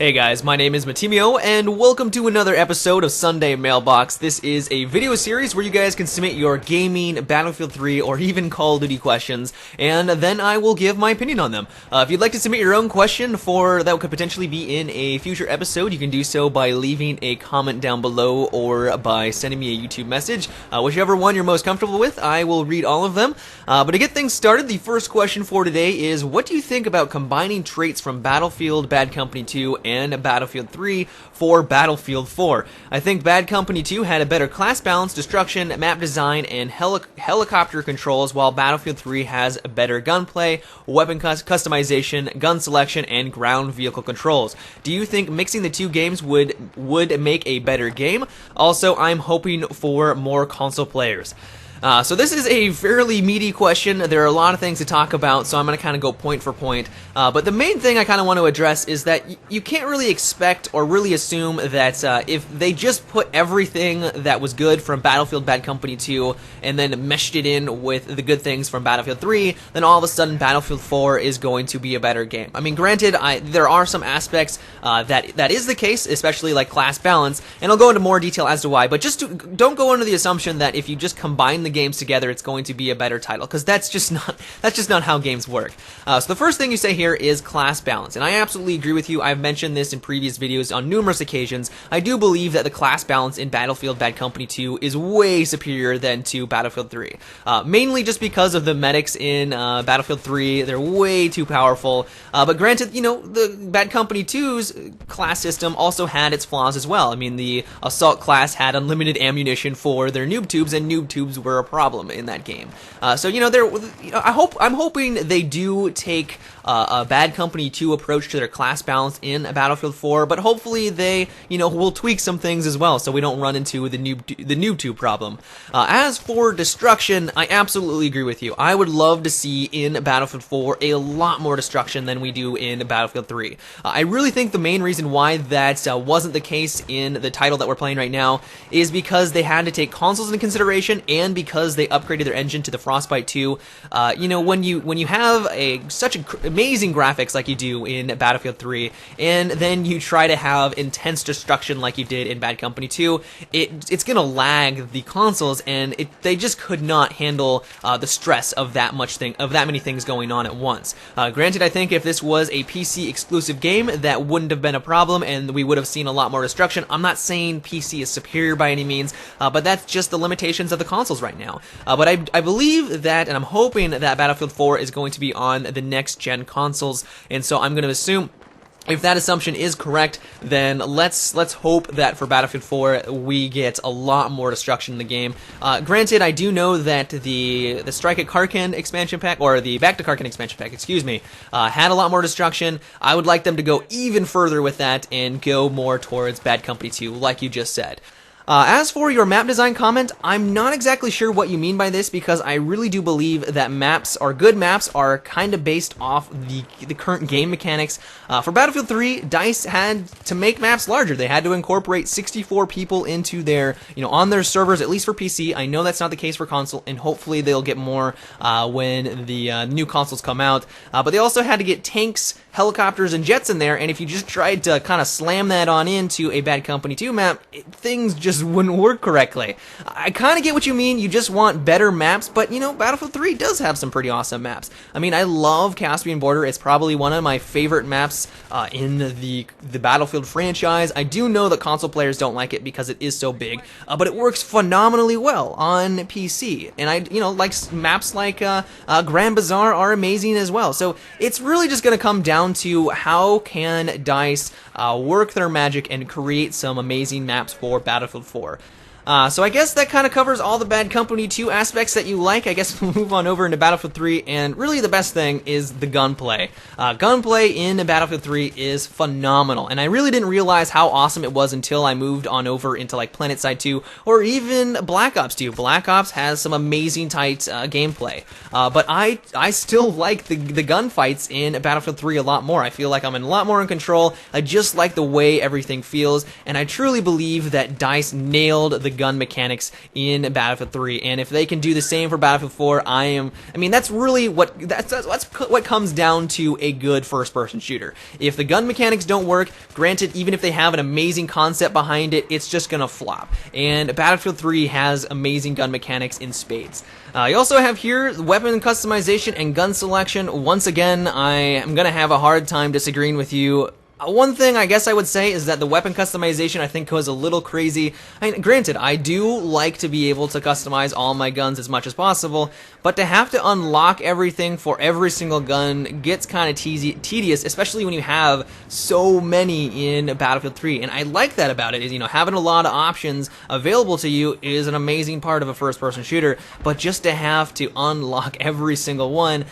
Hey guys, my name is Matimio, and welcome to another episode of Sunday Mailbox. This is a video series where you guys can submit your gaming, Battlefield 3, or even Call of Duty questions, and then I will give my opinion on them. If you'd like to submit your own question that could potentially be in a future episode, you can do so by leaving a comment down below or by sending me a YouTube message. Whichever one you're most comfortable with, I will read all of them. But to get things started, the first question for today is, what do you think about combining traits from Battlefield, Bad Company 2, and Battlefield 3 for Battlefield 4. I think Bad Company 2 had a better class balance, destruction, map design, and helicopter controls, while Battlefield 3 has better gunplay, weapon customization, gun selection, and ground vehicle controls. Do you think mixing the two games would make a better game? Also, I'm hoping for more console players. So this is a fairly meaty question. There are a lot of things to talk about, so I'm going to kind of go point for point. But the main thing I kind of want to address is that you can't really expect or really assume that if they just put everything that was good from Battlefield Bad Company 2 and then meshed it in with the good things from Battlefield 3, then all of a sudden Battlefield 4 is going to be a better game. I mean, granted, there are some aspects that is the case, especially like class balance, and I'll go into more detail as to why, but don't go under the assumption that if you just combine the games together, it's going to be a better title, because that's just not how games work. So the first thing you say here is class balance, and I absolutely agree with you. I've mentioned this in previous videos on numerous occasions. I do believe that the class balance in Battlefield Bad Company 2 is way superior than to Battlefield 3. Mainly just because of the medics in Battlefield 3. They're way too powerful. But granted, you know, the Bad Company 2's class system also had its flaws as well. I mean, the assault class had unlimited ammunition for their noob tubes, and noob tubes were a problem in that game. So you know, I'm hoping they do take a Bad Company 2 approach to their class balance in Battlefield 4, but hopefully they, you know, will tweak some things as well, so we don't run into the noob tube problem. As for destruction, I absolutely agree with you. I would love to see in Battlefield 4 a lot more destruction than we do in Battlefield 3. I really think the main reason why that wasn't the case in the title that we're playing right now is because they had to take consoles into consideration, and because they upgraded their engine to the Frostbite 2. You know, when you have such amazing graphics like you do in Battlefield 3, and then you try to have intense destruction like you did in Bad Company 2, it's gonna lag the consoles, and they just could not handle the stress of that many things going on at once. Granted, I think if this was a PC exclusive game, that wouldn't have been a problem, and we would have seen a lot more destruction. I'm not saying PC is superior by any means, but that's just the limitations of the consoles right now. But I believe that, and I'm hoping that Battlefield 4 is going to be on the next-gen consoles, and so I'm going to assume, if that assumption is correct, then let's hope that for Battlefield 4 we get a lot more destruction in the game. Granted, I do know that the Strike at Karkin expansion pack, or the Back to Karkin expansion pack, excuse me, had a lot more destruction. I would like them to go even further with that and go more towards Bad Company 2, like you just said. As for your map design comment, I'm not exactly sure what you mean by this, because I really do believe that good maps are kind of based off the current game mechanics. For Battlefield 3, DICE had to make maps larger. They had to incorporate 64 people into their, on their servers, at least for PC. I know that's not the case for console, and hopefully they'll get more when the new consoles come out. But they also had to get tanks, helicopters, and jets in there, and if you just tried to kind of slam that on into a Bad Company 2 map, things just wouldn't work correctly. I kind of get what you mean. You just want better maps, but Battlefield 3 does have some pretty awesome maps. I mean, I love Caspian Border. It's probably one of my favorite maps in the Battlefield franchise. I do know that console players don't like it because it is so big, but it works phenomenally well on PC. And maps like Grand Bazaar are amazing as well. So it's really just going to come down to how can DICE work their magic and create some amazing maps for Battlefield 4. So I guess that kind of covers all the Bad Company 2 aspects that you like. I guess we'll move on over into Battlefield 3, and really the best thing is the gunplay. Gunplay in Battlefield 3 is phenomenal, and I really didn't realize how awesome it was until I moved on over into like PlanetSide 2, or even Black Ops 2. Black Ops has some amazing tight gameplay, but I still like the gunfights in Battlefield 3 a lot more. I feel like I'm a lot more in control. I just like the way everything feels, and I truly believe that DICE nailed the gun mechanics in Battlefield 3. And if they can do the same for Battlefield 4, I mean, that's really what comes down to a good first-person shooter. If the gun mechanics don't work, granted, even if they have an amazing concept behind it, it's just gonna flop. And Battlefield 3 has amazing gun mechanics in spades. You also have here weapon customization and gun selection. Once again, I am gonna have a hard time disagreeing with you. One thing I guess I would say is that the weapon customization I think goes a little crazy. I mean, granted, I do like to be able to customize all my guns as much as possible, but to have to unlock everything for every single gun gets kind of tedious, especially when you have so many in Battlefield 3. And I like that about it, is, you know, having a lot of options available to you is an amazing part of a first-person shooter, but just to have to unlock every single one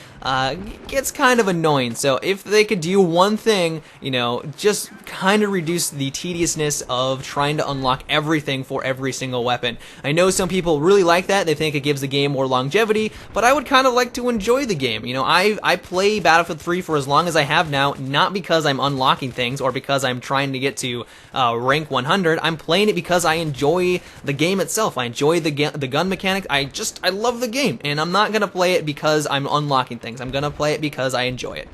gets kind of annoying. So if they could do one thing, you know, just kind of reduce the tediousness of trying to unlock everything for every single weapon. I know some people really like that. They think it gives the game more longevity, but I would kind of like to enjoy the game. You know, I play Battlefield 3 for as long as I have now, not because I'm unlocking things or because I'm trying to get to rank 100. I'm playing it because I enjoy the game itself. I enjoy the gun mechanics. I love the game, and I'm not going to play it because I'm unlocking things. I'm going to play it because I enjoy it.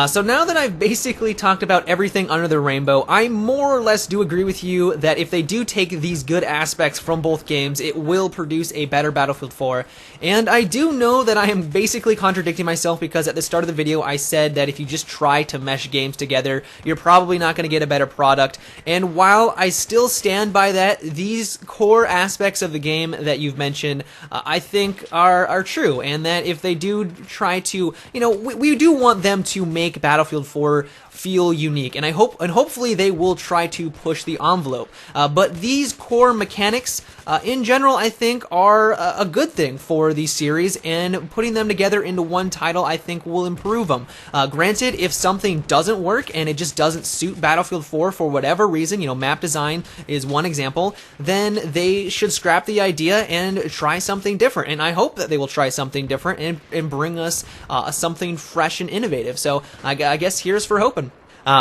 So now that I've basically talked about everything under the rainbow, I more or less do agree with you that if they do take these good aspects from both games, it will produce a better Battlefield 4. And I do know that I am basically contradicting myself, because at the start of the video I said that if you just try to mesh games together, you're probably not going to get a better product. And while I still stand by that, these core aspects of the game that you've mentioned, I think are true, and that if they do try to, you know, we do want them to make Battlefield 4 feel unique, and hopefully they will try to push the envelope. But these core mechanics, in general, I think are a good thing for the series, and putting them together into one title, I think, will improve them. Granted, if something doesn't work and it just doesn't suit Battlefield 4 for whatever reason, you know, map design is one example, then they should scrap the idea and try something different. And I hope that they will try something different and bring us something fresh and innovative. So I guess here's for hoping.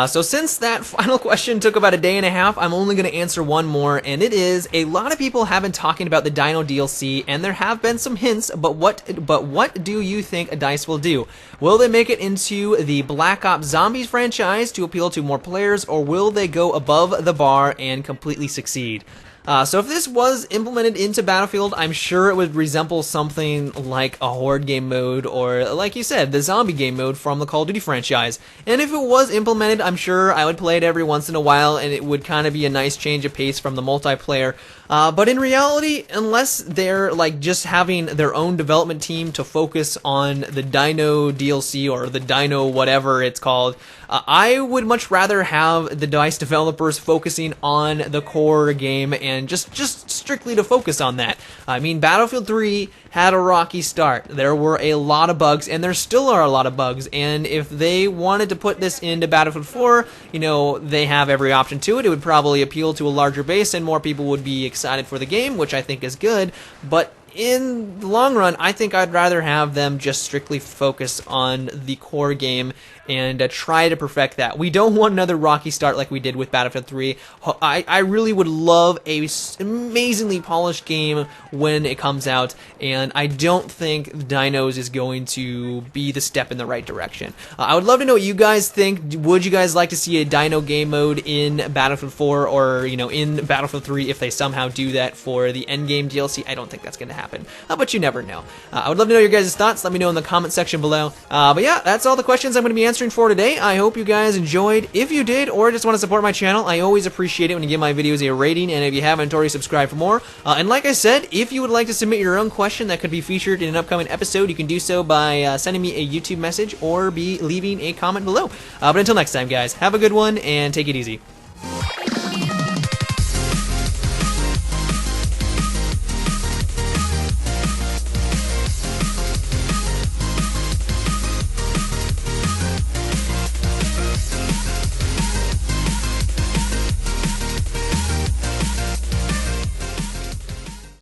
So since that final question took about a day and a half, I'm only going to answer one more, and it is, a lot of people have been talking about the Dino DLC, and there have been some hints, but what do you think DICE will do? Will they make it into the Black Ops Zombies franchise to appeal to more players, or will they go above the bar and completely succeed? So if this was implemented into Battlefield, I'm sure it would resemble something like a Horde game mode, or, like you said, the zombie game mode from the Call of Duty franchise. And if it was implemented, I'm sure I would play it every once in a while, and it would kind of be a nice change of pace from the multiplayer. But in reality, unless they're like just having their own development team to focus on the Dino DLC or the Dino whatever it's called, I would much rather have the DICE developers focusing on the core game and just strictly to focus on that. I mean, Battlefield 3 had a rocky start. There were a lot of bugs, and there still are a lot of bugs, and if they wanted to put this into Battlefield 4, you know, they have every option to it. It would probably appeal to a larger base, and more people would be excited for the game, which I think is good, but in the long run, I think I'd rather have them just strictly focus on the core game and try to perfect that. We don't want another rocky start like we did with Battlefield 3. I really would love a amazingly polished game when it comes out, and I don't think Dinos is going to be the step in the right direction. I would love to know what you guys think. Would you guys like to see a Dino game mode in Battlefield 4, or, you know, in Battlefield 3 if they somehow do that for the endgame DLC? I don't think that's going to happen, but you never know. I would love to know your guys' thoughts. Let me know in the comment section below. But yeah, that's all the questions I'm going to be answering for today. I hope you guys enjoyed. If you did, or just want to support my channel, I always appreciate it when you give my videos a rating, and if you haven't already, subscribe for more. And like I said, if you would like to submit your own question that could be featured in an upcoming episode, you can do so by sending me a YouTube message or be leaving a comment below. But until next time, guys, have a good one and take it easy.